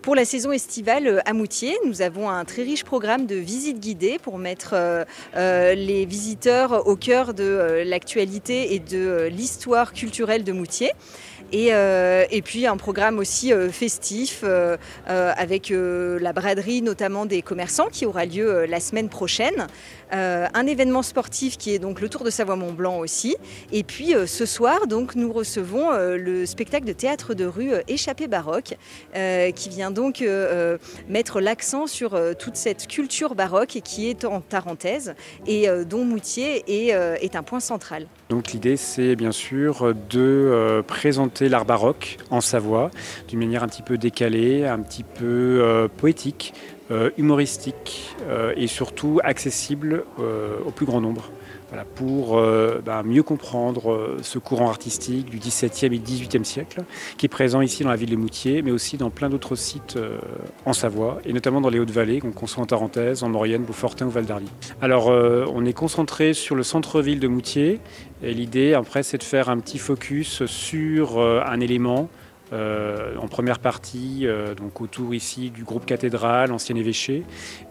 Pour la saison estivale à Moutier, nous avons un très riche programme de visites guidées pour mettre les visiteurs au cœur de l'actualité et de l'histoire culturelle de Moutier. Et puis un programme aussi festif avec la braderie notamment des commerçants qui aura lieu la semaine prochaine. Un événement sportif qui est donc le Tour de Savoie-Mont-Blanc aussi. Et puis ce soir, donc, nous recevons le spectacle de théâtre de rue Échappée baroque qui vient donc mettre l'accent sur toute cette culture baroque qui est en Tarentaise et dont Moutier est un point central. Donc l'idée, c'est bien sûr de présenter l'art baroque en Savoie d'une manière un petit peu décalée, un petit peu poétique, humoristique et surtout accessible au plus grand nombre. Voilà, pour mieux comprendre ce courant artistique du XVIIe et XVIIIe siècle qui est présent ici dans la ville de Moutier, mais aussi dans plein d'autres sites en Savoie, et notamment dans les Hautes-Vallées, qu'on soit en Tarentaise, en Maurienne, Beaufortain ou Val d'Arly. Alors, on est concentré sur le centre-ville de Moutier, et l'idée, après, c'est de faire un petit focus sur un élément en première partie, donc autour ici du groupe Cathédrale, ancien évêché.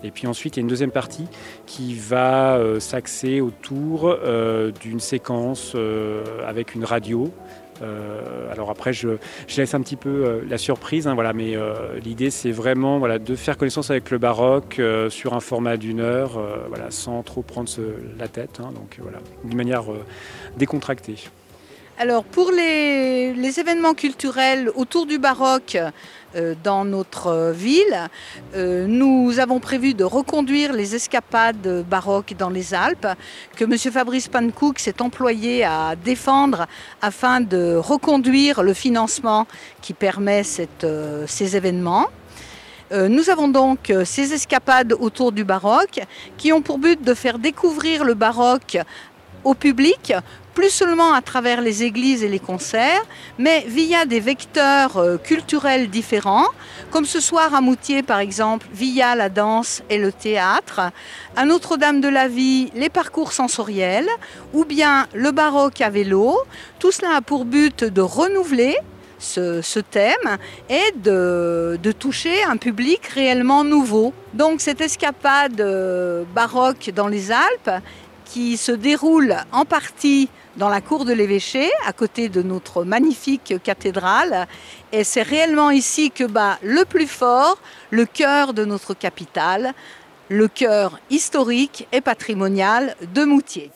Et puis ensuite, il y a une deuxième partie qui va s'axer autour d'une séquence avec une radio. Alors après, je laisse un petit peu la surprise, hein, voilà, mais l'idée, c'est vraiment voilà, de faire connaissance avec le baroque sur un format d'1 heure, voilà, sans trop prendre la tête, hein, donc voilà, d'une manière décontractée. Alors pour les événements culturels autour du baroque dans notre ville, nous avons prévu de reconduire les escapades baroques dans les Alpes que M. Fabrice Pankouk s'est employé à défendre afin de reconduire le financement qui permet ces événements. Nous avons donc ces escapades autour du baroque qui ont pour but de faire découvrir le baroque au public, plus seulement à travers les églises et les concerts, mais via des vecteurs culturels différents, comme ce soir à Moutier par exemple, via la danse et le théâtre, à Notre-Dame-de-la-Vie, les parcours sensoriels, ou bien le baroque à vélo. Tout cela a pour but de renouveler ce thème et de toucher un public réellement nouveau. Donc cette escapade baroque dans les Alpes, qui se déroule en partie dans la cour de l'évêché, à côté de notre magnifique cathédrale. Et c'est réellement ici que bat le plus fort le cœur de notre capitale, le cœur historique et patrimonial de Moutier.